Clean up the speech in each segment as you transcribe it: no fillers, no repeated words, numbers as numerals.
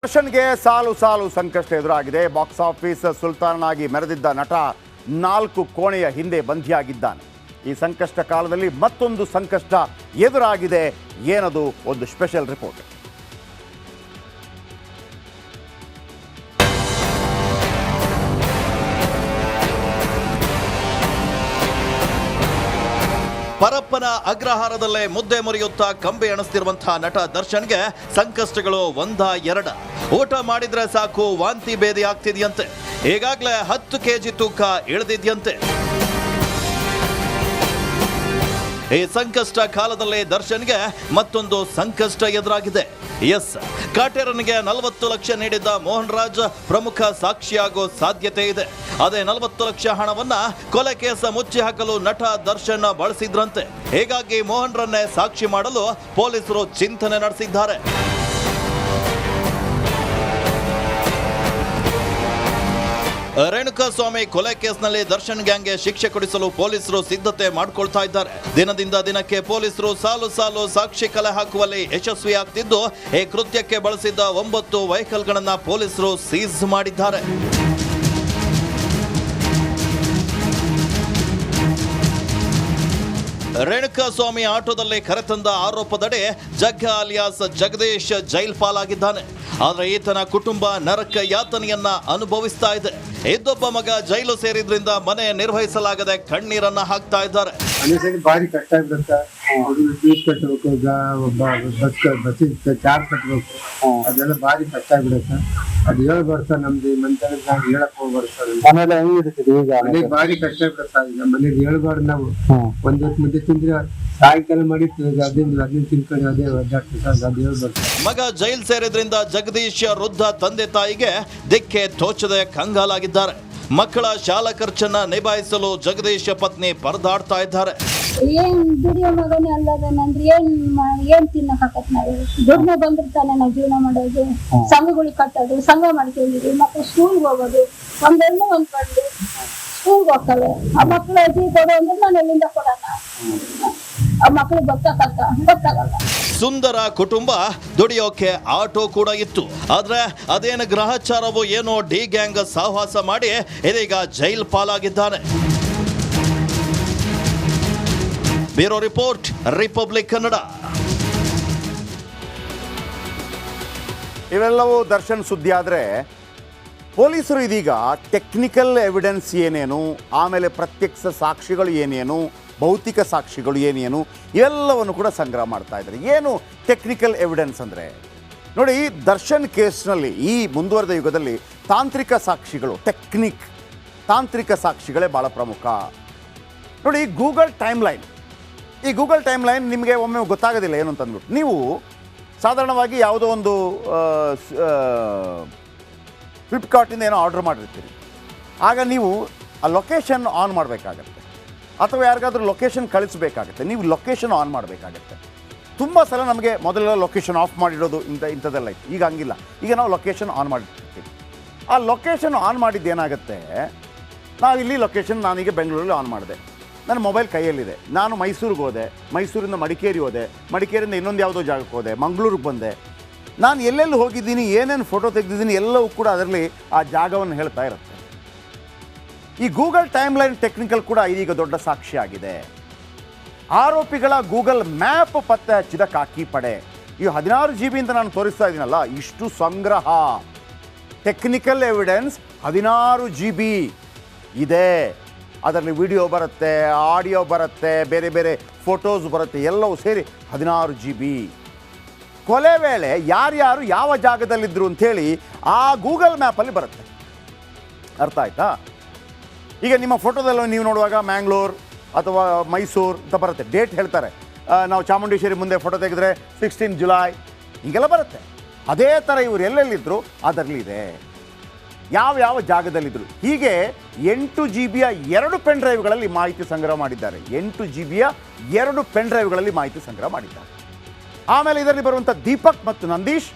ದರ್ಶನ್ಗೆ ಸಾಲು ಸಾಲು ಸಂಕಷ್ಟ ಎದುರಾಗಿದೆ. ಬಾಕ್ಸ್ ಆಫೀಸ್ ಸುಲ್ತಾನನಾಗಿ ಮೆರೆದಿದ್ದ ನಟ 4 ಕೋಣೆಯ ಹಿಂದೆ ಬಂಧಿಯಾಗಿದ್ದಾನೆ. ಈ ಸಂಕಷ್ಟ ಕಾಲದಲ್ಲಿ ಮತ್ತೊಂದು ಸಂಕಷ್ಟ ಎದುರಾಗಿದೆ. ಏನದು? ಒಂದು ಸ್ಪೆಷಲ್ ರಿಪೋರ್ಟ್. ಪರಪ್ಪನ ಅಗ್ರಹಾರದಲ್ಲೇ ಮುದ್ದೆ ಮುರಿಯುತ್ತಾ ಕಂಬಿ ಎಣಿಸ್ತಿರುವಂತಹ ನಟ ದರ್ಶನ್ಗೆ ಸಂಕಷ್ಟಗಳು ಒಂದ ಎರಡ. ಊಟ ಮಾಡಿದ್ರೆ ಸಾಕು ವಾಂತಿ ಭೇದಿ ಆಗ್ತಿದ್ಯಂತೆ. ಈಗಾಗಲೇ 10 ಕೆಜಿ ತೂಕ ಇಳಿದಿದ್ಯಂತೆ. ಈ ಸಂಕಷ್ಟ ಕಾಲದಲ್ಲೇ ದರ್ಶನ್ಗೆ ಮತ್ತೊಂದು ಸಂಕಷ್ಟ ಎದುರಾಗಿದೆ. ಎಸ್, ಕಾಟೇರನಿಗೆ 40 ಲಕ್ಷ ನೀಡಿದ್ದ ಮೋಹನ್ ರಾಜ್ ಪ್ರಮುಖ ಸಾಕ್ಷಿಯಾಗೋ ಸಾಧ್ಯತೆ ಇದೆ. ಅದೇ 40 ಲಕ್ಷ ಹಣವನ್ನ ಕೊಲೆ ಕೇಸ ಮುಚ್ಚಿ ಹಾಕಲು ನಟ ದರ್ಶನ್ ಬಳಸಿದ್ರಂತೆ. ಹೀಗಾಗಿ ಮೋಹನ್ ರನ್ನೇ ಸಾಕ್ಷಿ ಮಾಡಲು ಪೊಲೀಸರು ಚಿಂತನೆ ನಡೆಸಿದ್ದಾರೆ. ರೇಣುಕಾಸ್ವಾಮಿ ಕೊಲೆ ಕೇಸ್ನಲ್ಲಿ ದರ್ಶನ್ ಗ್ಯಾಂಗ್ಗೆ ಶಿಕ್ಷೆ ಕೊಡಿಸಲು ಪೊಲೀಸರು ಸಿದ್ಧತೆ ಮಾಡಿಕೊಳ್ತಾ ಇದ್ದಾರೆ. ದಿನದಿಂದ ದಿನಕ್ಕೆ ಪೊಲೀಸರು ಸಾಲು ಸಾಲು ಸಾಕ್ಷಿ ಕಲೆ ಹಾಕುವಲ್ಲಿ ಯಶಸ್ವಿಯಾಗ್ತಿದ್ದು, ಈ ಕೃತ್ಯಕ್ಕೆ ಬಳಸಿದ್ದ 9 ವೆಹಿಕಲ್ಗಳನ್ನ ಪೊಲೀಸರು ಸೀಸ್ ಮಾಡಿದ್ದಾರೆ. ರೇಣುಕಾಸ್ವಾಮಿ ಆಟೋದಲ್ಲಿ ಕರೆತಂದ ಆರೋಪದಡಿ ಜಗ್ಗ ಅಲಿಯಾಸ್ ಜಗದೀಶ್ ಜೈಲ್ ಪಾಲಾಗಿದ್ದಾನೆ. ಆದರೆ ಈತನ ಕುಟುಂಬ ನರಕ ಯಾತನೆಯನ್ನ ಅನುಭವಿಸ್ತಾ ಇದೆ. ಇದ್ದೊಬ್ಬ ಮಗ ಜೈಲು ಸೇರಿದ್ರಿಂದ ಮನೆ ನಿರ್ವಹಿಸಲಾಗದೆ ಕಣ್ಣೀರನ್ನ ಹಾಕ್ತಾ ಇದ್ದಾರೆ. ಭಾರಿ ಕಷ್ಟ ಆಗ್ಬಿಡುತ್ತೆ. ಫೀಸ್ ಕಟ್ಟಬೇಕು, ಬಸ್ ಚಾರ್ಜ್ ಕಟ್ಟಬೇಕು, ಅದೆಲ್ಲ ಭಾರಿ ಕಷ್ಟ ಆಗ್ಬಿಡುತ್ತೆ. ಅದು ಹೇಳ್ಬಾರ್ದು, ನಮ್ದು ಮಂತ್ರಿ ನಾವು ಹೇಳಕ್ ಹೋಗ್ಬಾರ್ದು ಸರ್. ಆಮೇಲೆ ಹೆಂಗಿರ್ತದೆ ಈಗ ಮನೆಗೆ ಭಾರಿ ಕಷ್ಟ ಆಗ್ಬಿಡುತ್ತೆ. ಈಗ ಮನೇಲಿ ಹೇಳ್ಬಾರ್ದು. ನಾವು ಒಂದ್ ಹೊತ್ತು ಮುದ್ದೆ ತಿಂದ್ರೆ ಸಾಯಂಕಾಲ ಮಾಡಿ ಅದನ್ನ ತಿನ್ಕೊಂಡು ಅದೇ ಒದ್ದಾಡ್ತೀವಿ ಸರ್. ಅದು ಹೇಳ್ಬಾರ್ದು. ಮಗ ಜೈಲ್ ಸೇರಿದ್ರಿಂದ ಜಗದೀಶ್ ವೃದ್ಧ ತಂದೆ ತಾಯಿಗೆ ದಿಕ್ಕೆ ತೋಚದೆ ಕಂಗಾಲಾಗಿದ್ದಾರೆ. ಮಕ್ಕಳ ಶಾಲಾ ಖರ್ಚನ್ನ ನಿಭಾಯಿಸಲು ಜಗದೀಶ್ ಪತ್ನಿ ಪರದಾಡ್ತಾ ಇದ್ದಾರೆ. ಏನ್ ದುಡಿಯೋ ಮಗನೇ ಅಲ್ಲದನಂದ್ರೆ ಏನ್ ತಿನ್ನಕಾಕತ್ ನಾವು. ದುಡ್ಡು ಬಂದಿರ್ತಾನೆ ನಾವು ಜೀವನ ಮಾಡೋದು, ಸಂಘಗಳಿಗೆ ಕಟ್ಟೋದು, ಸಂಘ ಮಾಡ್ಕೊಂಡಿದ್ವಿ. ಮಕ್ಕಳು ಸ್ಕೂಲ್ಗೆ ಹೋಗೋದು, ಒಂದೊಂದು ಒಂದ್ ಕಡ್ದು ಸ್ಕೂಲ್ಗೆ ಹೋಗ್ತವೆ. ಆ ಮಕ್ಕಳು ಅಜ್ಜಿ ಕೊಡೋ ಅಂದ್ರೆ ನಾನು ಎಲ್ಲಿಂದ ಕೊಡೋಣ? ಆ ಮಕ್ಕಳಿಗೆ ಗೊತ್ತಾಗಲ್ಲ. ಸುಂದರ ಕುಟುಂಬ, ದುಡಿಯೋಕೆ ಆಟೋ ಕೂಡ ಇತ್ತು. ಆದ್ರೆ ಅದೇನು ಗ್ರಹಚಾರವೋ ಏನೋ ಡಿ ಗ್ಯಾಂಗ್ ಸಹವಾಸ ಮಾಡಿ ಇದೀಗ ಜೈಲ್ ಪಾಲಾಗಿದ್ದಾನೆ. Bureau report, republic Kannada. ಇವೆಲ್ಲವೂ ದರ್ಶನ್ ಸುದ್ದಿ ಆದರೆ, ಪೊಲೀಸರು ಇದೀಗ ಟೆಕ್ನಿಕಲ್ ಎವಿಡೆನ್ಸ್ ಏನೇನು, ಆಮೇಲೆ ಪ್ರತ್ಯಕ್ಷ ಸಾಕ್ಷಿಗಳು ಏನೇನು, ಭೌತಿಕ ಸಾಕ್ಷಿಗಳು ಏನೇನು, ಇವೆಲ್ಲವನ್ನು ಕೂಡ ಸಂಗ್ರಹ ಮಾಡ್ತಾ ಇದ್ದಾರೆ. ಏನು ಟೆಕ್ನಿಕಲ್ ಎವಿಡೆನ್ಸ್ ಅಂದರೆ, ನೋಡಿ, ದರ್ಶನ್ ಕೇಸ್ನಲ್ಲಿ ಈ ಮುಂದುವರೆದ ಯುಗದಲ್ಲಿ ತಾಂತ್ರಿಕ ಸಾಕ್ಷಿಗಳು, ತಾಂತ್ರಿಕ ಸಾಕ್ಷಿಗಳೇ ಭಾಳ ಪ್ರಮುಖ. ನೋಡಿ, ಗೂಗಲ್ ಟೈಮ್ಲೈನ್, ಈ ಗೂಗಲ್ ಟೈಮ್ಲೈನ್ ನಿಮಗೆ ಒಮ್ಮೆ ಗೊತ್ತಾಗೋದಿಲ್ಲ ಏನು ಅಂತಂದ್ಬಿಟ್ಟು. ನೀವು ಸಾಧಾರಣವಾಗಿ ಯಾವುದೋ ಒಂದು ಫ್ಲಿಪ್ಕಾರ್ಟಿಂದ ಏನೋ ಆರ್ಡ್ರ್ ಮಾಡಿರ್ತೀರಿ. ಆಗ ನೀವು ಆ ಲೊಕೇಶನ್ ಆನ್ ಮಾಡಬೇಕಾಗತ್ತೆ, ಅಥವಾ ಯಾರಿಗಾದ್ರೂ ಲೊಕೇಶನ್ ಕಳಿಸ್ಬೇಕಾಗತ್ತೆ. ನೀವು ಲೊಕೇಶನ್ ಆನ್ ಮಾಡಬೇಕಾಗತ್ತೆ. ತುಂಬ ಸಲ ನಮಗೆ ಮೊದಲೆಲ್ಲ ಲೊಕೇಶನ್ ಆಫ್ ಮಾಡಿಡೋದು ಇಂಥದ್ದೆಲ್ಲ ಇತ್ತು. ಈಗ ಹಂಗಿಲ್ಲ. ಈಗ ನಾವು ಲೊಕೇಶನ್ ಆನ್ ಮಾಡಿರ್ತೀವಿ. ಆ ಲೊಕೇಶನ್ ಆನ್ ಮಾಡಿದ್ದು ಏನಾಗುತ್ತೆ, ನಾವಿಲ್ಲಿ ಲೊಕೇಶನ್ ನಾನೀಗ ಬೆಂಗಳೂರಲ್ಲಿ ಆನ್ ಮಾಡಿದೆ, ನನ್ನ ಮೊಬೈಲ್ ಕೈಯಲ್ಲಿದೆ. ನಾನು ಮೈಸೂರಿಗೆ ಹೋದೆ, ಮೈಸೂರಿಂದ ಮಡಿಕೇರಿ ಹೋದೆ, ಮಡಿಕೇರಿಯಿಂದ ಇನ್ನೊಂದು ಯಾವುದೋ ಜಾಗಕ್ಕೆ ಹೋದೆ, ಮಂಗಳೂರಿಗೆ ಬಂದೆ. ನಾನು ಎಲ್ಲೆಲ್ಲಿ ಹೋಗಿದ್ದೀನಿ, ಏನೇನು ಫೋಟೋ ತೆಗೆದಿದ್ದೀನಿ ಎಲ್ಲವೂ ಕೂಡ ಅದರಲ್ಲಿ ಆ ಜಾಗವನ್ನು ಹೇಳ್ತಾ ಇರುತ್ತೆ. ಈ ಗೂಗಲ್ ಟೈಮ್ಲೈನ್ ಟೆಕ್ನಿಕಲ್ ಕೂಡ ಇದೀಗ ದೊಡ್ಡ ಸಾಕ್ಷಿಯಾಗಿದೆ. ಆರೋಪಿಗಳ ಗೂಗಲ್ ಮ್ಯಾಪ್ ಪತ್ತೆ ಹಚ್ಚಿದ ಖಾಕಿ ಪಡೆ. ಈ 16 GB ಅಂತ ನಾನು ತೋರಿಸ್ತಾ ಇದ್ದೀನಲ್ಲ, ಇಷ್ಟು ಸಂಗ್ರಹ, ಟೆಕ್ನಿಕಲ್ ಎವಿಡೆನ್ಸ್ 16 GB ಇದೆ. ಅದರಲ್ಲಿ ವಿಡಿಯೋ ಬರುತ್ತೆ, ಆಡಿಯೋ ಬರುತ್ತೆ, ಬೇರೆ ಬೇರೆ ಫೋಟೋಸ್ ಬರುತ್ತೆ, ಎಲ್ಲವೂ ಸೇರಿ 16 GB. ಕೊಲೆ ವೇಳೆ ಯಾರ್ಯಾರು ಯಾವ ಜಾಗದಲ್ಲಿದ್ದರು ಅಂಥೇಳಿ ಆ ಗೂಗಲ್ ಮ್ಯಾಪಲ್ಲಿ ಬರುತ್ತೆ. ಅರ್ಥ ಆಯ್ತಾ? ಈಗ ನಿಮ್ಮ ಫೋಟೋದಲ್ಲೂ ನೀವು ನೋಡುವಾಗ ಮ್ಯಾಂಗ್ಳೂರ್ ಅಥವಾ ಮೈಸೂರು ಅಂತ ಬರುತ್ತೆ, ಡೇಟ್ ಹೇಳ್ತಾರೆ. ನಾವು ಚಾಮುಂಡೇಶ್ವರಿ ಮುಂದೆ ಫೋಟೋ ತೆಗೆದ್ರೆ 16 ಜುಲೈ ಹೀಗೆಲ್ಲ ಬರುತ್ತೆ. ಅದೇ ಥರ ಇವರು ಎಲ್ಲೆಲ್ಲಿದ್ದರು ಅದರಲ್ಲಿ ಇದೆ, ಯಾವ ಜಾಗದಲ್ಲಿದ್ದರು. ಹೀಗೆ 8 GB 2 ಪೆನ್ ಡ್ರೈವ್ಗಳಲ್ಲಿ ಮಾಹಿತಿ ಸಂಗ್ರಹ ಮಾಡಿದ್ದಾರೆ. 8 GB 2 ಪೆನ್ ಡ್ರೈವ್ಗಳಲ್ಲಿ ಮಾಹಿತಿ ಸಂಗ್ರಹ ಮಾಡಿದ್ದಾರೆ. ಆಮೇಲೆ ಇದರಲ್ಲಿ ಬರುವಂಥ ದೀಪಕ್ ಮತ್ತು ನಂದೀಶ್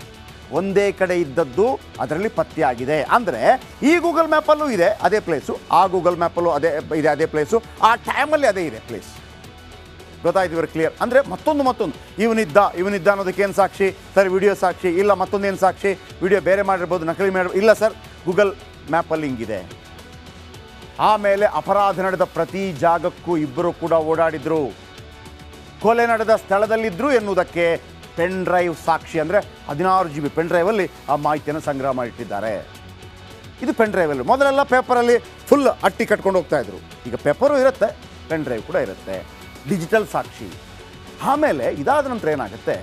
ಒಂದೇ ಕಡೆ ಇದ್ದದ್ದು ಅದರಲ್ಲಿ ಪತ್ತೆಯಾಗಿದೆ. ಅಂದರೆ ಈ ಗೂಗಲ್ ಮ್ಯಾಪಲ್ಲೂ ಇದೆ ಅದೇ ಪ್ಲೇಸು, ಆ ಗೂಗಲ್ ಮ್ಯಾಪಲ್ಲೂ ಅದೇ ಇದೆ ಅದೇ ಪ್ಲೇಸು, ಆ ಟೈಮಲ್ಲಿ ಅದೇ ಇದೆ ಪ್ಲೇಸ್. ಗೊತ್ತಾಯ್ತು, ಇವರು ಕ್ಲಿಯರ್. ಅಂದರೆ ಮತ್ತೊಂದು ಇವನಿದ್ದ ಅನ್ನೋದಕ್ಕೆ ಏನು ಸಾಕ್ಷಿ ಸರ್? ವಿಡಿಯೋ ಸಾಕ್ಷಿ ಇಲ್ಲ, ಮತ್ತೊಂದೇನು ಸಾಕ್ಷಿ? ವಿಡಿಯೋ ಬೇರೆ ಮಾಡಿರ್ಬೋದು, ನಕಲಿ ಮಾಡಿರ್ಬೋದು. ಇಲ್ಲ ಸರ್, ಗೂಗಲ್ ಮ್ಯಾಪಲ್ಲಿ ಹಿಂಗಿದೆ. ಆಮೇಲೆ ಅಪರಾಧ ನಡೆದ ಪ್ರತಿ ಜಾಗಕ್ಕೂ ಇಬ್ಬರು ಕೂಡ ಓಡಾಡಿದ್ರು, ಕೊಲೆ ನಡೆದ ಸ್ಥಳದಲ್ಲಿದ್ದರು ಎನ್ನುವುದಕ್ಕೆ ಪೆನ್ ಡ್ರೈವ್ ಸಾಕ್ಷಿ. ಅಂದರೆ 16 GB ಪೆನ್ ಡ್ರೈವಲ್ಲಿ ಆ ಮಾಹಿತಿಯನ್ನು ಸಂಗ್ರಹ ಮಾಡಿಟ್ಟಿದ್ದಾರೆ. ಇದು ಪೆನ್ ಡ್ರೈವಲ್ಲಿ. ಮೊದಲೆಲ್ಲ ಪೇಪರಲ್ಲಿ ಫುಲ್ ಅಟ್ಟಿ ಕಟ್ಕೊಂಡು ಹೋಗ್ತಾಯಿದ್ರು. ಈಗ ಪೇಪರು ಇರುತ್ತೆ, ಪೆನ್ ಡ್ರೈವ್ ಕೂಡ ಇರುತ್ತೆ, ಡಿಜಿಟಲ್ ಸಾಕ್ಷಿ. ಆಮೇಲೆ ಇದಾದ ನಂತರ ಏನಾಗುತ್ತೆ,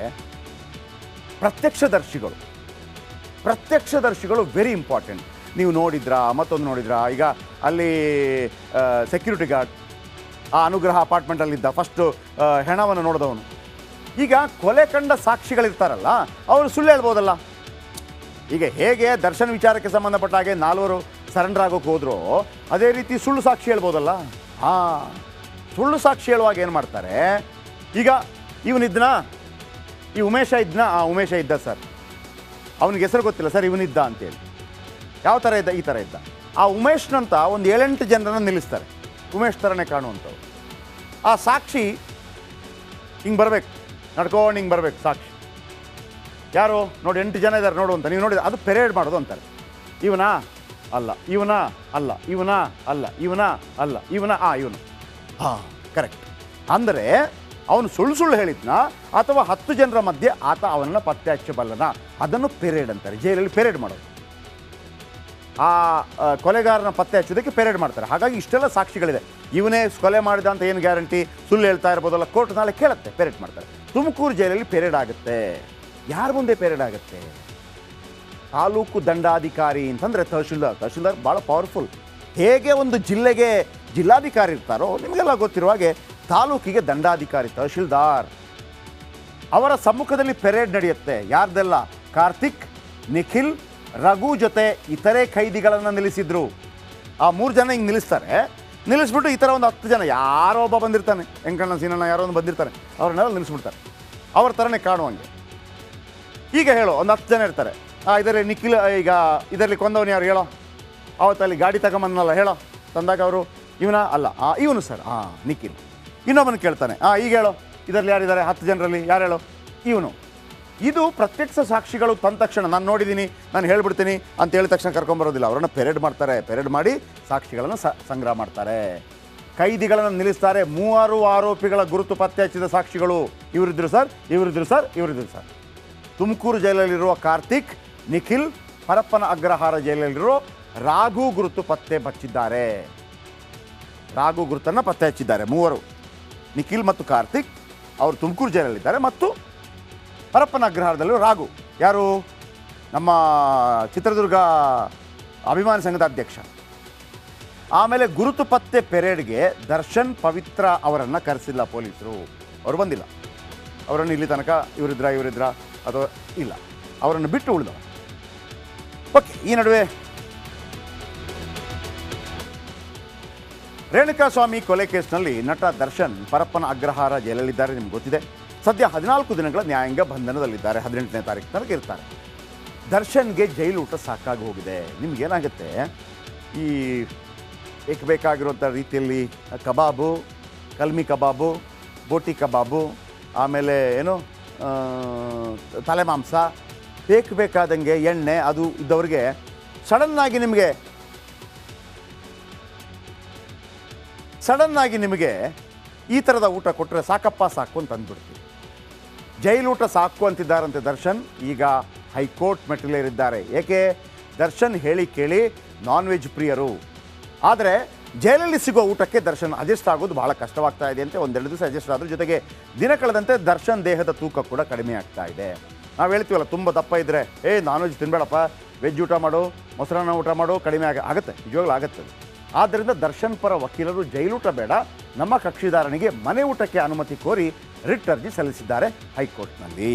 ಪ್ರತ್ಯಕ್ಷದರ್ಶಿಗಳು ವೆರಿ ಇಂಪಾರ್ಟೆಂಟ್. ನೀವು ನೋಡಿದ್ರಾ, ಮತ್ತೊಂದು ನೋಡಿದ್ರಾ? ಈಗ ಅಲ್ಲಿ ಸೆಕ್ಯೂರಿಟಿ ಗಾರ್ಡ್ ಆ ಅನುಗ್ರಹ ಅಪಾರ್ಟ್ಮೆಂಟಲ್ಲಿದ್ದ ಫಸ್ಟು ಹೆಣವನ್ನು ನೋಡಿದವನು. ಈಗ ಕೊಲೆ ಕಂಡ ಸಾಕ್ಷಿಗಳಿರ್ತಾರಲ್ಲ, ಅವರು ಸುಳ್ಳು ಹೇಳ್ಬೋದಲ್ಲ. ಈಗ ಹೇಗೆ ದರ್ಶನ್ ವಿಚಾರಕ್ಕೆ ಸಂಬಂಧಪಟ್ಟ ಹಾಗೆ 4 ಸರೆಂಡರ್ ಆಗೋಕೆ ಹೋದ್ರು, ಅದೇ ರೀತಿ ಸುಳ್ಳು ಸಾಕ್ಷಿ ಹೇಳ್ಬೋದಲ್ಲ. ಸುಳ್ಳು ಸಾಕ್ಷಿ ಹೇಳುವಾಗ ಏನು ಮಾಡ್ತಾರೆ, ಈಗ ಇವನಿದ್ದನಾ, ಈ ಉಮೇಶ ಇದ್ದನಾ? ಉಮೇಶ ಇದ್ದ ಸರ್, ಅವನಿಗೆ ಹೆಸರು ಗೊತ್ತಿಲ್ಲ ಸರ್, ಇವನಿದ್ದ ಅಂತೇಳಿ. ಯಾವ ಥರ ಇದ್ದ? ಈ ಥರ ಇದ್ದ. ಆ ಉಮೇಶ್ನಂತ ಒಂದು 7-8 ಜನರನ್ನು ನಿಲ್ಲಿಸ್ತಾರೆ, ಉಮೇಶ್ ಥರನೇ ಕಾಣುವಂಥವ್ರು. ಆ ಸಾಕ್ಷಿ ಹಿಂಗೆ ಬರಬೇಕು, ನಡ್ಕೊಂಡು ಹಿಂಗೆ ಬರಬೇಕು ಸಾಕ್ಷಿ. ಯಾರು ನೋಡಿ, 8 ಜನ ಇದ್ದಾರೆ ನೋಡು ಅಂತ. ನೀವು ನೋಡಿದ್ರೆ ಅದು ಪೆರೇಡ್ ಮಾಡೋದು ಅಂತಾರೆ. ಇವನಾ ಅಲ್ಲ, ಇವನಾ ಅಲ್ಲ, ಇವನಾ ಅಲ್ಲ, ಇವನಾ ಅಲ್ಲ, ಇವನು. ಕರೆಕ್ಟ್. ಅಂದರೆ ಅವನು ಸುಳ್ಳು ಹೇಳಿದ್ನ ಅಥವಾ 10 ಜನರ ಮಧ್ಯೆ ಆತ ಅವನನ್ನು ಪತ್ತೆ ಹಚ್ಚಬಲ್ಲನ, ಅದನ್ನು ಪೆರೇಡ್ ಅಂತಾರೆ. ಜೈಲಲ್ಲಿ ಪೆರೇಡ್ ಮಾಡೋದು, ಆ ಕೊಲೆಗಾರನ ಪತ್ತೆ ಹಚ್ಚೋದಕ್ಕೆ ಪೆರೇಡ್ ಮಾಡ್ತಾರೆ. ಹಾಗಾಗಿ ಇಷ್ಟೆಲ್ಲ ಸಾಕ್ಷಿಗಳಿದೆ. ಇವನೇ ಕೊಲೆ ಮಾಡಿದ ಅಂತ ಏನು ಗ್ಯಾರಂಟಿ? ಸುಳ್ಳು ಹೇಳ್ತಾ ಇರ್ಬೋದಲ್ಲ, ಕೋರ್ಟ್ ನಾಳೆ ಕೇಳುತ್ತೆ, ಪೆರೇಡ್ ಮಾಡ್ತಾರೆ. ತುಮಕೂರು ಜೈಲಲ್ಲಿ ಪೆರೇಡ್ ಆಗುತ್ತೆ. ಯಾರ ಮುಂದೆ ಪೆರೇಡ್ ಆಗುತ್ತೆ? ತಾಲೂಕು ದಂಡಾಧಿಕಾರಿ ಅಂತಂದರೆ ತಹಶೀಲ್ದಾರ್ ಭಾಳ ಪವರ್ಫುಲ್. ಹೇಗೆ ಒಂದು ಜಿಲ್ಲೆಗೆ ಜಿಲ್ಲಾಧಿಕಾರಿ ಇರ್ತಾರೋ, ನಿಮಗೆಲ್ಲ ಗೊತ್ತಿರುವ ಹಾಗೆ ತಾಲೂಕಿಗೆ ದಂಡಾಧಿಕಾರಿ ತಹಶೀಲ್ದಾರ್. ಅವರ ಸಮ್ಮುಖದಲ್ಲಿ ಪೆರೇಡ್ ನಡೆಯುತ್ತೆ. ಯಾರ್ದೆಲ್ಲ? ಕಾರ್ತಿಕ್, ನಿಖಿಲ್, ರಘು ಜೊತೆ ಇತರೆ ಖೈದಿಗಳನ್ನು ನಿಲ್ಲಿಸಿದ್ರು. ಆ 3 ಜನ ಹಿಂಗೆ ನಿಲ್ಲಿಸ್ಬಿಟ್ಟು ಈ ಥರ ಒಂದು 10 ಜನ, ಯಾರೋ ಒಬ್ಬ ಬಂದಿರ್ತಾನೆ, ವೆಂಕಣ್ಣ ಸೀನಣ್ಣ ಯಾರೋ ಒಂದು ಬಂದಿರ್ತಾರೆ, ಅವ್ರನ್ನೆಲ್ಲ ನಿಲ್ಲಿಸ್ಬಿಡ್ತಾರೆ ಅವ್ರ ಥರನೇ ಕಾಣುವಂಗೆ. ಈಗ ಹೇಳೋ ಒಂದು 10 ಜನ ಇರ್ತಾರೆ. ಇದರಲ್ಲಿ ನಿಖಿಲ್, ಈಗ ಇದರಲ್ಲಿ ಕೊಂದವನು ಯಾರು ಹೇಳೋ? ಅವತ್ತಲ್ಲಿ ಗಾಡಿ ತಗೊಂಬಂದನಲ್ಲ ಹೇಳೋ, ತಂದಾಗ ಅವರು ಇವನ ಅಲ್ಲ, ಇವನು ಸರ್, ನಿಖಿಲ್. ಇನ್ನೊಬ್ಬನು ಕೇಳ್ತಾನೆ, ಈಗ ಹೇಳೋ, ಇದರಲ್ಲಿ ಯಾರಿದ್ದಾರೆ 10 ಜನರಲ್ಲಿ, ಯಾರು ಹೇಳೋ? ಇವನು. ಇದು ಪ್ರತ್ಯಕ್ಷ ಸಾಕ್ಷಿಗಳು ತಂದ ತಕ್ಷಣ ನಾನು ನೋಡಿದ್ದೀನಿ, ನಾನು ಹೇಳ್ಬಿಡ್ತೀನಿ ಅಂತ ಹೇಳಿದ ತಕ್ಷಣ ಕರ್ಕೊಂಬರೋದಿಲ್ಲ. ಅವರನ್ನು ಪೆರೇಡ್ ಮಾಡ್ತಾರೆ. ಪೆರೇಡ್ ಮಾಡಿ ಸಾಕ್ಷಿಗಳನ್ನು ಸಂಗ್ರಹ ಮಾಡ್ತಾರೆ. ಕೈದಿಗಳನ್ನು ನಿಲ್ಲಿಸ್ತಾರೆ. 3 ಆರೋಪಿಗಳ ಗುರುತು ಪತ್ತೆ ಹಚ್ಚಿದ ಸಾಕ್ಷಿಗಳು ಇವರಿದ್ರು ಸರ್, ಇವರಿದ್ರು ಸರ್, ಇವರಿದ್ರು ಸರ್. ತುಮಕೂರು ಜೈಲಲ್ಲಿರುವ ಕಾರ್ತಿಕ್, ನಿಖಿಲ್, ಪರಪ್ಪನ ಅಗ್ರಹಾರ ಜೈಲಲ್ಲಿರೋ ರಾಘು ಗುರುತು ಪತ್ತೆ ಹಚ್ಚಿದ್ದಾರೆ. ರಾಘು ಗುರುತನ್ನು ಪತ್ತೆ ಹಚ್ಚಿದ್ದಾರೆ 3. ನಿಖಿಲ್ ಮತ್ತು ಕಾರ್ತಿಕ್ ಅವರು ತುಮಕೂರು ಜೈಲಲ್ಲಿದ್ದಾರೆ, ಮತ್ತು ಪರಪ್ಪನ ಅಗ್ರಹಾರದಲ್ಲೂ ರಾಘು, ಯಾರು? ನಮ್ಮ ಚಿತ್ರದುರ್ಗ ಅಭಿಮಾನಿ ಸಂಘದ ಅಧ್ಯಕ್ಷ. ಆಮೇಲೆ ಗುರುತು ಪತ್ತೆ ಪೆರೇಡ್ಗೆ ದರ್ಶನ್, ಪವಿತ್ರ ಅವರನ್ನು ಕರೆಸಿಲ್ಲ ಪೊಲೀಸರು. ಅವರು ಬಂದಿಲ್ಲ. ಅವರನ್ನು ಇಲ್ಲಿ ತನಕ ಇವರಿದ್ರ ಅಥವಾ ಇಲ್ಲ, ಅವರನ್ನು ಬಿಟ್ಟು ಉಳಿದವ. ಓಕೆ. ಈ ನಡುವೆ ರೇಣುಕಾಸ್ವಾಮಿ ಕೊಲೆ ಕೇಸ್ನಲ್ಲಿ ನಟ ದರ್ಶನ್ ಪರಪ್ಪನ ಅಗ್ರಹಾರ ಜೈಲಲ್ಲಿದ್ದಾರೆ. ನಿಮ್ಗೆ ಗೊತ್ತಿದೆ. ಸದ್ಯ 14 ದಿನಗಳ ನ್ಯಾಯಾಂಗ ಬಂಧನದಲ್ಲಿದ್ದಾರೆ. 18ನೇ ತಾರೀಕು ತನಕ ಇರ್ತಾರೆ. ದರ್ಶನ್ಗೆ ಜೈಲೂಟ ಸಾಕಾಗಿ ಹೋಗಿದೆ. ನಿಮ್ಗೇನಾಗುತ್ತೆ, ಈ ಬೇಕಾಗಿರುವಂಥ ರೀತಿಯಲ್ಲಿ ಕಬಾಬು, ಕಲ್ಮಿ ಕಬಾಬು, ಬೋಟಿ ಕಬಾಬು, ಆಮೇಲೆ ಏನು ತಲೆ ಮಾಂಸ, ಬೇಕಾದಂಗೆ ಎಣ್ಣೆ ಅದು ಇದ್ದವ್ರಿಗೆ ಸಡನ್ನಾಗಿ ನಿಮಗೆ ಈ ಥರದ ಊಟ ಕೊಟ್ಟರೆ ಸಾಕಪ್ಪ ಸಾಕು ಅಂತ ಅಂದ್ಬಿಡ್ತೀವಿ. ಜೈಲೂಟ ಸಾಕು ಅಂತಿದ್ದಾರಂತೆ ದರ್ಶನ್. ಈಗ ಹೈಕೋರ್ಟ್ ಮೆಟ್ಟಿಲೇರಿದ್ದಾರೆ. ಏಕೆ? ದರ್ಶನ್ ಹೇಳಿ ಕೇಳಿ ನಾನ್ ವೆಜ್ ಪ್ರಿಯರು. ಆದರೆ ಜೈಲಲ್ಲಿ ಸಿಗೋ ಊಟಕ್ಕೆ ದರ್ಶನ್ ಅಡ್ಜಸ್ಟ್ ಆಗೋದು ಬಹಳ ಕಷ್ಟವಾಗ್ತಾ ಇದೆ ಅಂತೆ. 1-2 ದಿವಸ ಅಡ್ಜಸ್ಟ್ ಆದ್ರ ಜೊತೆಗೆ ದಿನ ಕಳೆದಂತೆ ದರ್ಶನ್ ದೇಹದ ತೂಕ ಕೂಡ ಕಡಿಮೆ ಆಗ್ತಾ ಇದೆ. ನಾವು ಹೇಳ್ತೀವಲ್ಲ, ತುಂಬ ದಪ್ಪ ಇದ್ದರೆ ನಾನ್ ವೆಜ್ ತಿನ್ಬೇಡಪ್ಪ, ವೆಜ್ ಊಟ ಮಾಡು, ಮೊಸರನ್ನ ಊಟ ಮಾಡು, ಕಡಿಮೆ ಆಗುತ್ತೆ, ನಿಜವಾಗ್ಲೂ ಆಗುತ್ತೆ. ಆದ್ದರಿಂದ ದರ್ಶನ್ ಪರ ವಕೀಲರು ಜೈಲೂಟ ಬೇಡ, ನಮ್ಮ ಕಕ್ಷಿದಾರನಿಗೆ ಮನೆ ಊಟಕ್ಕೆ ಅನುಮತಿ ಕೋರಿ ರಿಟ್ ಅರ್ಜಿ ಸಲ್ಲಿಸಿದ್ದಾರೆ ಹೈಕೋರ್ಟ್ನಲ್ಲಿ.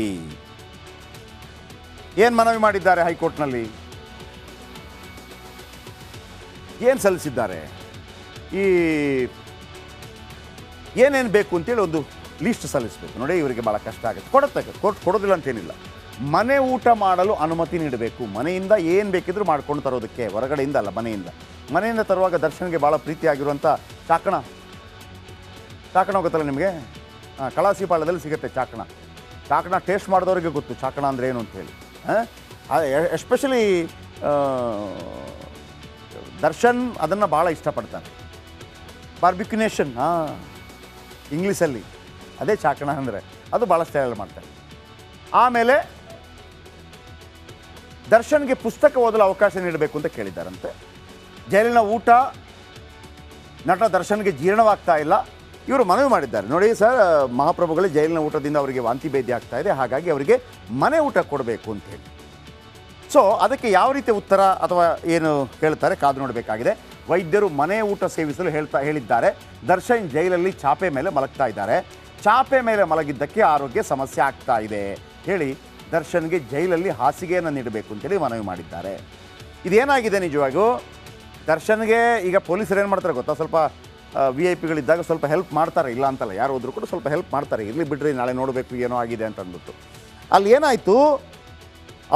ಏನು ಮನವಿ ಮಾಡಿದ್ದಾರೆ ಹೈಕೋರ್ಟ್ನಲ್ಲಿ? ಏನು ಸಲ್ಲಿಸಿದ್ದಾರೆ? ಈ ಏನೇನು ಬೇಕು ಅಂತೇಳಿ ಒಂದು ಲಿಸ್ಟ್ ಸಲ್ಲಿಸಬೇಕು. ನೋಡಿ, ಇವರಿಗೆ ಭಾಳ ಕಷ್ಟ ಆಗುತ್ತೆ. ಕೊಡುತ್ತೆ, ಕೋರ್ಟ್ ಕೊಡೋದಿಲ್ಲ ಅಂತೇನಿಲ್ಲ. ಮನೆ ಊಟ ಮಾಡಲು ಅನುಮತಿ ನೀಡಬೇಕು. ಮನೆಯಿಂದ ಏನು ಬೇಕಿದ್ರೂ ಮಾಡ್ಕೊಂಡು ತರೋದಕ್ಕೆ, ಹೊರಗಡೆಯಿಂದ ಅಲ್ಲ, ಮನೆಯಿಂದ ತರುವಾಗ ದರ್ಶನ್ಗೆ ಭಾಳ ಪ್ರೀತಿಯಾಗಿರುವಂಥ ಚಾಕಣ ಗೊತ್ತಲ್ಲ ನಿಮಗೆ, ಕಳಾಸಿಪಾಳ್ಯದಲ್ಲಿ ಸಿಗುತ್ತೆ ಚಾಕಣ ಟೇಸ್ಟ್ ಮಾಡಿದವ್ರಿಗೆ ಗೊತ್ತು ಚಾಕಣ ಅಂದರೆ ಏನು ಅಂತೇಳಿ. ಎಸ್ಪೆಷಲಿ ದರ್ಶನ್ ಅದನ್ನು ಭಾಳ ಇಷ್ಟಪಡ್ತಾನೆ. ಬಾರ್ಬಿಕ್ಯುನೇಷನ್ ಇಂಗ್ಲೀಷಲ್ಲಿ ಅದೇ ಚಾಕಣ ಅಂದರೆ ಅದು ಭಾಳ ಸ್ಟೈಲಲ್ಲಿ ಮಾಡ್ತಾರೆ. ಆಮೇಲೆ ದರ್ಶನ್ಗೆ ಪುಸ್ತಕ ಓದಲು ಅವಕಾಶ ನೀಡಬೇಕು ಅಂತ ಕೇಳಿದ್ದಾರಂತೆ. ಜೈಲಿನ ಊಟ ನಟ ದರ್ಶನ್ಗೆ ಜೀರ್ಣವಾಗ್ತಾ ಇಲ್ಲ. ಇವರು ಮನವಿ ಮಾಡಿದ್ದಾರೆ, ನೋಡಿ ಸರ್, ಮಹಾಪ್ರಭುಗಳೇ ಜೈಲಿನ ಊಟದಿಂದ ಅವರಿಗೆ ವಾಂತಿ ಭೇದ್ಯ ಆಗ್ತಾ ಇದೆ, ಹಾಗಾಗಿ ಅವರಿಗೆ ಮನೆ ಊಟ ಕೊಡಬೇಕು ಅಂತ ಹೇಳಿ. ಸೊ ಅದಕ್ಕೆ ಯಾವ ರೀತಿಯ ಉತ್ತರ ಅಥವಾ ಏನು ಕೇಳ್ತಾರೆ ಕಾದು ನೋಡಬೇಕಾಗಿದೆ. ವೈದ್ಯರು ಮನೆ ಊಟ ಸೇವಿಸಲು ಹೇಳಿದ್ದಾರೆ. ದರ್ಶನ್ ಜೈಲಲ್ಲಿ ಚಾಪೆ ಮೇಲೆ ಮಲಗ್ತಾ ಇದ್ದಾರೆ. ಚಾಪೆ ಮೇಲೆ ಮಲಗಿದ್ದಕ್ಕೆ ಆರೋಗ್ಯ ಸಮಸ್ಯೆ ಆಗ್ತಾ ಇದೆ ಹೇಳಿ ದರ್ಶನ್ಗೆ ಜೈಲಲ್ಲಿ ಹಾಸಿಗೆಯನ್ನು ನೀಡಬೇಕು ಅಂತೇಳಿ ಮನವಿ ಮಾಡಿದ್ದಾರೆ. ಇದೇನಾಗಿದೆ ನಿಜವಾಗೂ ದರ್ಶನ್ಗೆ ಈಗ ಪೊಲೀಸರು ಏನು ಮಾಡ್ತಾರೆ ಗೊತ್ತಾ, ಸ್ವಲ್ಪ VIP ಗಳಿದ್ದಾಗ ಸ್ವಲ್ಪ ಹೆಲ್ಪ್ ಮಾಡ್ತಾರೆ, ಇಲ್ಲ ಅಂತಲ್ಲ, ಯಾರು ಹೋದ್ರು ಕೂಡ ಸ್ವಲ್ಪ ಹೆಲ್ಪ್ ಮಾಡ್ತಾರೆ. ಇರಲಿ ಬಿಡ್ರಿ, ನಾಳೆ ನೋಡಬೇಕು ಏನೋ ಆಗಿದೆ ಅಂತ ಅಂದ್ಬಿಟ್ಟು. ಅಲ್ಲಿ ಏನಾಯಿತು,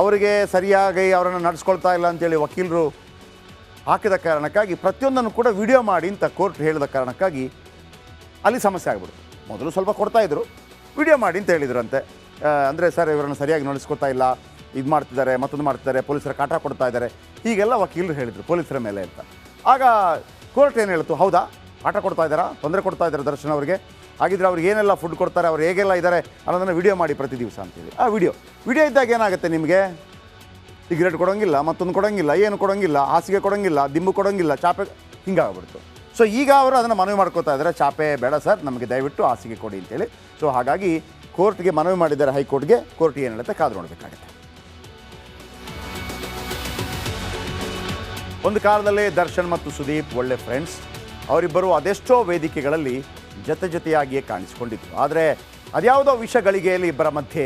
ಅವರಿಗೆ ಸರಿಯಾಗಿ ಅವರನ್ನು ನಡೆಸ್ಕೊಳ್ತಾ ಇಲ್ಲ ಅಂತೇಳಿ ವಕೀಲರು ಹಾಕಿದ ಕಾರಣಕ್ಕಾಗಿ ಪ್ರತಿಯೊಂದನ್ನು ಕೂಡ ವಿಡಿಯೋ ಮಾಡಿ ಅಂತ ಕೋರ್ಟ್ ಹೇಳಿದ ಕಾರಣಕ್ಕಾಗಿ ಅಲ್ಲಿ ಸಮಸ್ಯೆ ಆಗ್ಬಿಡ್ತು. ಮೊದಲು ಸ್ವಲ್ಪ ಕೊಡ್ತಾಯಿದ್ರು, ವಿಡಿಯೋ ಮಾಡಿ ಅಂತ ಹೇಳಿದ್ರಂತೆ. ಅಂದರೆ ಸರ್ ಇವರನ್ನು ಸರಿಯಾಗಿ ನಡೆಸ್ಕೊಳ್ತಾ ಇಲ್ಲ, ಇದು ಮಾಡ್ತಿದ್ದಾರೆ, ಮತ್ತೊಂದು ಮಾಡ್ತಿದ್ದಾರೆ, ಪೊಲೀಸರ ಕಾಟ ಕೊಡ್ತಾ ಇದ್ದಾರೆ, ಹೀಗೆಲ್ಲ ವಕೀಲರು ಹೇಳಿದರು ಪೊಲೀಸರ ಮೇಲೆ ಅಂತ. ಆಗ ಕೋರ್ಟ್ ಏನು ಹೇಳ್ತು, ಹೌದಾ ಕಾಟ ಕೊಡ್ತಾ ಇದ್ದಾರಾ, ತೊಂದರೆ ಕೊಡ್ತಾ ಇದ್ದಾರೆ ದರ್ಶನ್ ಅವರಿಗೆ, ಹಾಗಿದ್ರೆ ಅವ್ರಿಗೆ ಏನೆಲ್ಲ ಫುಡ್ ಕೊಡ್ತಾರೆ, ಅವ್ರು ಹೇಗೆಲ್ಲ ಇದ್ದಾರೆ ಅನ್ನೋದನ್ನು ವಿಡಿಯೋ ಮಾಡಿ ಪ್ರತಿ ದಿವಸ ಅಂತೇಳಿ. ಆ ವಿಡಿಯೋ ಇದ್ದಾಗ ಏನಾಗುತ್ತೆ, ನಿಮಗೆ ಸಿಗರೇಟ್ ಕೊಡೋಂಗಿಲ್ಲ, ಮತ್ತೊಂದು ಕೊಡೋಂಗಿಲ್ಲ, ಏನು ಕೊಡೋಂಗಿಲ್ಲ, ಹಾಸಿಗೆ ಕೊಡೋಂಗಿಲ್ಲ, ದಿಂಬು ಕೊಡೋಂಗಿಲ್ಲ, ಚಾಪೆ ಹಿಂಗಾಗ್ಬಿಡ್ತು. ಸೊ ಈಗ ಅವರು ಅದನ್ನು ಮನವಿ ಮಾಡ್ಕೋತಾ ಇದ್ದಾರೆ, ಚಾಪೆ ಬೇಡ ಸರ್, ನಮಗೆ ದಯವಿಟ್ಟು ಹಾಸಿಗೆ ಕೊಡಿ ಅಂತೇಳಿ. ಸೊ ಹಾಗಾಗಿ ಕೋರ್ಟ್ಗೆ ಮನವಿ ಮಾಡಿದ್ದಾರೆ, ಹೈಕೋರ್ಟ್ಗೆ. ಕೋರ್ಟ್ ಏನು ಹೇಳುತ್ತೆ ಕಾದು ನೋಡಬೇಕಾಗುತ್ತೆ. ಒಂದು ಕಾಲದಲ್ಲಿ ದರ್ಶನ್ ಮತ್ತು ಸುದೀಪ್ ಒಳ್ಳೆ ಫ್ರೆಂಡ್ಸ್. ಅವರಿಬ್ಬರು ಅದೆಷ್ಟೋ ವೇದಿಕೆಗಳಲ್ಲಿ ಜೊತೆಯಾಗಿಯೇ ಕಾಣಿಸಿಕೊಂಡಿದ್ರು. ಆದರೆ ಅದ್ಯಾವುದೋ ವಿಷ ಗಳಿಗೆಯಲ್ಲಿ ಇಬ್ಬರ ಮಧ್ಯೆ